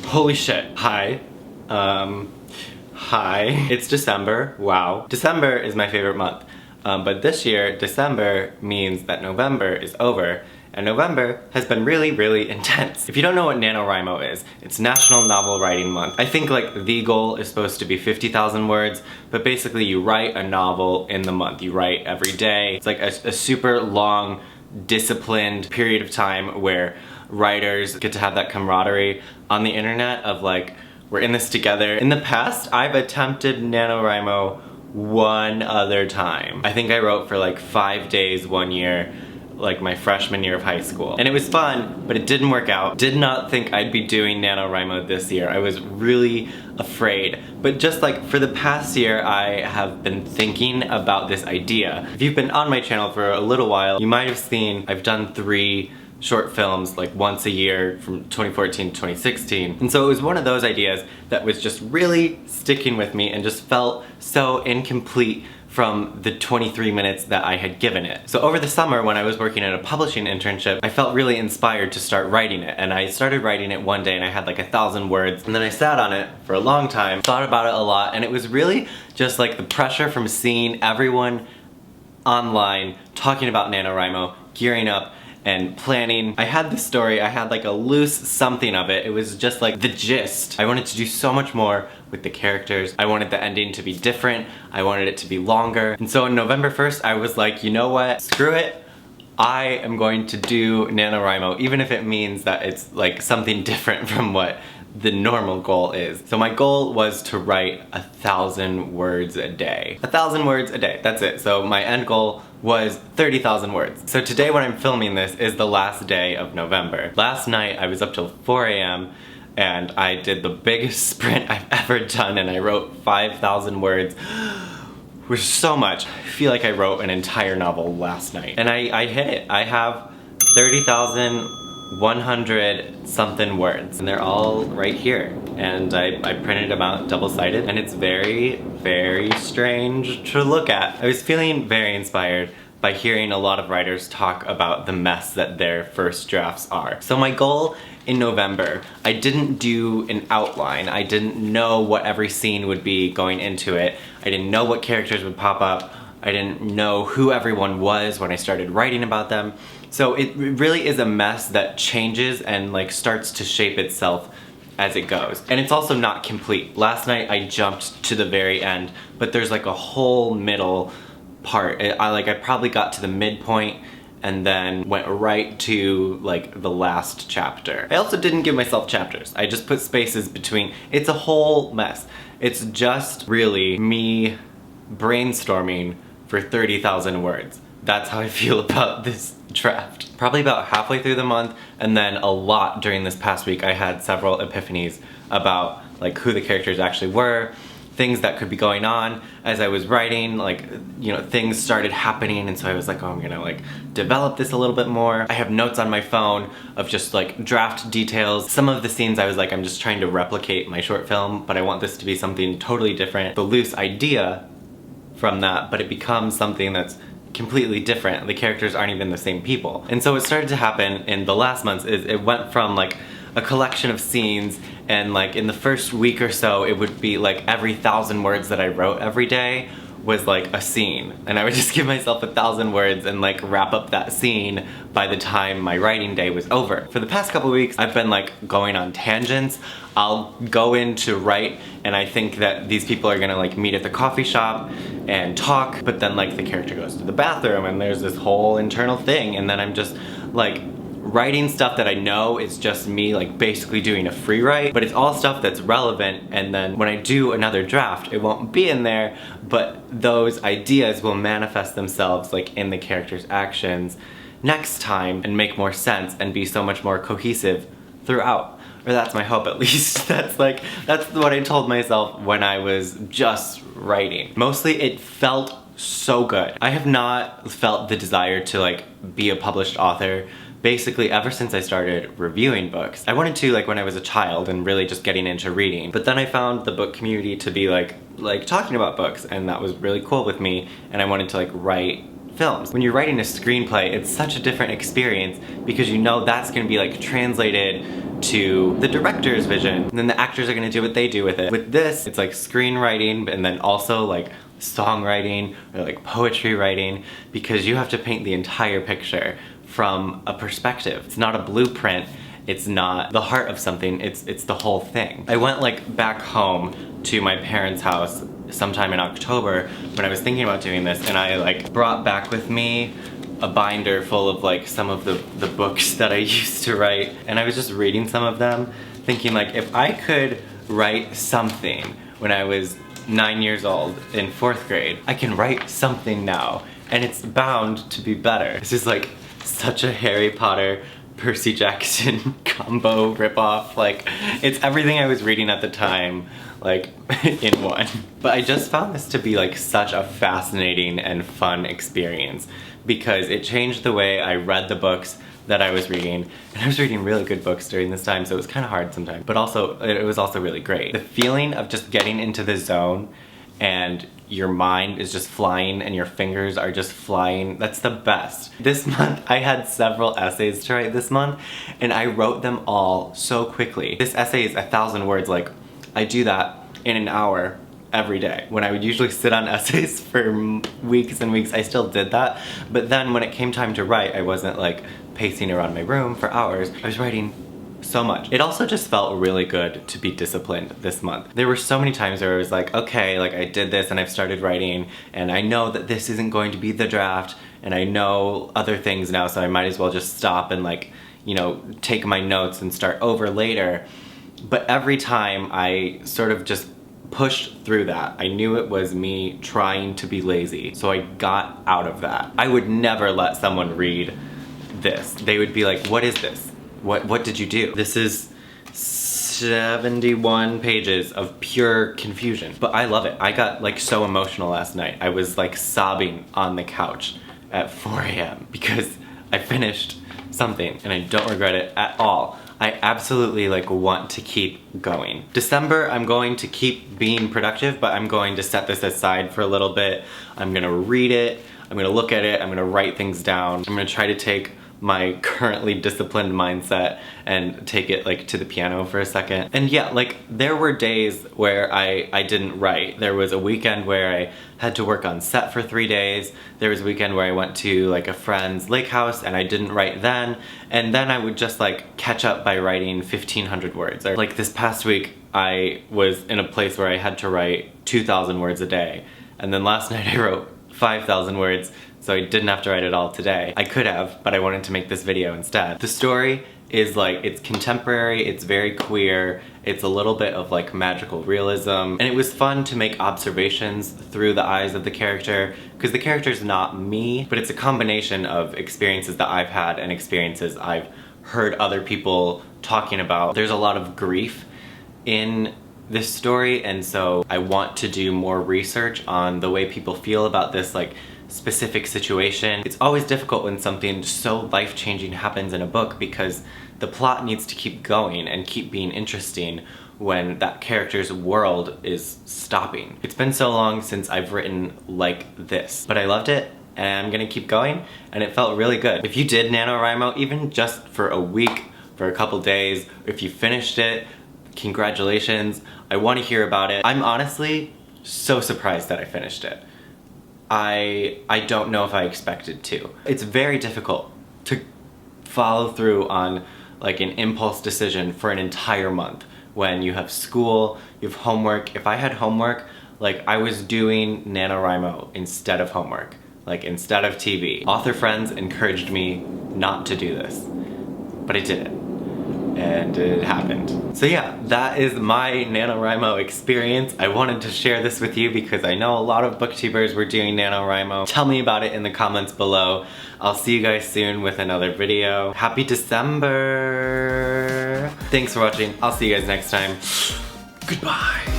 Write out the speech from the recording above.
Holy shit. Hi. Hi. It's December. Wow. December is my favorite month. But this year, December means that November is over, and November has been really, really intense. If you don't know what NaNoWriMo is, it's National Novel Writing Month. I think like the goal is supposed to be 50,000 words, but basically you write a novel in the month. You write every day. It's like a super long, disciplined period of time where writers get to have that camaraderie on the internet of like, we're in this together. In the past, I've attempted NaNoWriMo one other time. I think I wrote for like 5 days one year, like my freshman year of high school. And it was fun, but it didn't work out. Did not think I'd be doing NaNoWriMo this year. I was really afraid. But just like for the past year, I have been thinking about this idea. If you've been on my channel for a little while, you might have seen I've done 3 short films like once a year from 2014 to 2016. And so it was one of those ideas that was just really sticking with me and just felt so incomplete from the 23 minutes that I had given it. So over the summer when I was working at a publishing internship, I felt really inspired to start writing it. And I started writing it one day and I had like 1,000 words. And then I sat on it for a long time, thought about it a lot, and it was really just like the pressure from seeing everyone online talking about NaNoWriMo, gearing up, and planning. I had the story, I had like a loose something of it. It was just like the gist. I wanted to do so much more with the characters. I wanted the ending to be different. I wanted it to be longer. And so on November 1st, I was like, you know what? Screw it. I am going to do NaNoWriMo, even if it means that it's like something different from what the normal goal is. So my goal was to write 1,000 words a day. 1,000 words a day, that's it. So my end goal was 30,000 words. So today when I'm filming this is the last day of November. Last night I was up till 4 a.m. and I did the biggest sprint I've ever done and I wrote 5,000 words. Which is so much. I feel like I wrote an entire novel last night. And I hit it. I have 30,100 something words. And they're all right here. And I printed them out double-sided. And it's very, very strange to look at. I was feeling very inspired by hearing a lot of writers talk about the mess that their first drafts are. So my goal in November, I didn't do an outline. I didn't know what every scene would be going into it. I didn't know what characters would pop up. I didn't know who everyone was when I started writing about them. So it really is a mess that changes and like starts to shape itself as it goes. And it's also not complete. Last night I jumped to the very end, but there's like a whole middle part. I probably got to the midpoint and then went right to like the last chapter. I also didn't give myself chapters. I just put spaces between. It's a whole mess. It's just really me brainstorming for 30,000 words. That's how I feel about this draft. Probably about halfway through the month, and then a lot during this past week I had several epiphanies about like who the characters actually were, things that could be going on as I was writing, like, you know, things started happening, and so I was like, oh, I'm gonna like develop this a little bit more. I have notes on my phone of just like draft details. Some of the scenes I was like, I'm just trying to replicate my short film, but I want this to be something totally different. The loose idea from that, but it becomes something that's completely different. The characters aren't even the same people. And so what started to happen in the last months is it went from like a collection of scenes, and like in the first week or so it would be like every 1,000 words that I wrote every day was like a scene, and I would just give myself 1,000 words and like wrap up that scene by the time my writing day was over. For the past couple weeks I've been like going on tangents. I'll go in to write and I think that these people are gonna like meet at the coffee shop and talk, but then like the character goes to the bathroom and there's this whole internal thing, and then I'm just like writing stuff that I know is just me like basically doing a free write, but it's all stuff that's relevant, and then when I do another draft it won't be in there, but those ideas will manifest themselves like in the character's actions next time and make more sense and be so much more cohesive throughout. Or that's my hope, at least. That's what I told myself when I was just writing. Mostly it felt so good. I have not felt the desire to like be a published author basically ever since I started reviewing books. I wanted to like when I was a child and really just getting into reading, but then I found the book community to be like talking about books, and that was really cool with me, and I wanted to like write films. When you're writing a screenplay, it's such a different experience because you know that's gonna be like translated to the director's vision, and then the actors are gonna do what they do with it. With this, it's like screenwriting and then also like songwriting or like poetry writing, because you have to paint the entire picture from a perspective. It's not a blueprint, it's not the heart of something, it's the whole thing. I went like back home to my parents' house sometime in October when I was thinking about doing this, and I like brought back with me a binder full of like some of the books that I used to write, and I was just reading some of them thinking like, if I could write something when I was 9 years old in 4th grade, I can write something now, and it's bound to be better. This is like such a Harry Potter Percy Jackson combo ripoff. Like, it's everything I was reading at the time, like, in one. But I just found this to be like such a fascinating and fun experience because it changed the way I read the books that I was reading, and I was reading really good books during this time, so it was kind of hard sometimes, but also it was also really great. The feeling of just getting into the zone and your mind is just flying and your fingers are just flying, that's the best. This month I had several essays to write this month, and I wrote them all so quickly. This essay is 1,000 words, like I do that in an hour every day. When I would usually sit on essays for weeks and weeks, I still did that, but then when it came time to write, I wasn't like pacing around my room for hours. I was writing so much. It also just felt really good to be disciplined this month. There were so many times where I was like, okay, like I did this and I've started writing, and I know that this isn't going to be the draft, and I know other things now, so I might as well just stop and like, you know, take my notes and start over later. But every time I sort of just pushed through that. I knew it was me trying to be lazy, so I got out of that. I would never let someone read this. They would be like, what is this? What did you do? This is 71 pages of pure confusion. But I love it. I got like so emotional last night. I was like sobbing on the couch at 4 a.m. because I finished something and I don't regret it at all. I absolutely like want to keep going. December, I'm going to keep being productive, but I'm going to set this aside for a little bit. I'm gonna read it, I'm gonna look at it, I'm gonna write things down. I'm gonna try to take my currently disciplined mindset and take it like to the piano for a second. And yeah, like there were days where I didn't write. There was a weekend where I had to work on set for 3 days. There was a weekend where I went to like a friend's lake house and I didn't write then. And then I would just like catch up by writing 1,500 words. Or like this past week, I was in a place where I had to write 2,000 words a day. And then last night I wrote 5,000 words, so I didn't have to write it all today. I could have, but I wanted to make this video instead. The story is like, it's contemporary, it's very queer, it's a little bit of like magical realism, and it was fun to make observations through the eyes of the character, because the character's not me, but it's a combination of experiences that I've had and experiences I've heard other people talking about. There's a lot of grief in this story, and so I want to do more research on the way people feel about this like specific situation. It's always difficult when something so life-changing happens in a book because the plot needs to keep going and keep being interesting when that character's world is stopping. It's been so long since I've written like this, but I loved it and I'm gonna keep going, and it felt really good. If you did NaNoWriMo, even just for a week, for a couple days, if you finished it, congratulations. I want to hear about it. I'm honestly so surprised that I finished it. I don't know if I expected to. It's very difficult to follow through on like an impulse decision for an entire month when you have school, you have homework. If I had homework, like I was doing NaNoWriMo instead of homework, like instead of TV. Author friends encouraged me not to do this, but I did it. And it happened. So yeah, that is my NaNoWriMo experience. I wanted to share this with you because I know a lot of booktubers were doing NaNoWriMo. Tell me about it in the comments below. I'll see you guys soon with another video. Happy December! Thanks for watching. I'll see you guys next time. Goodbye!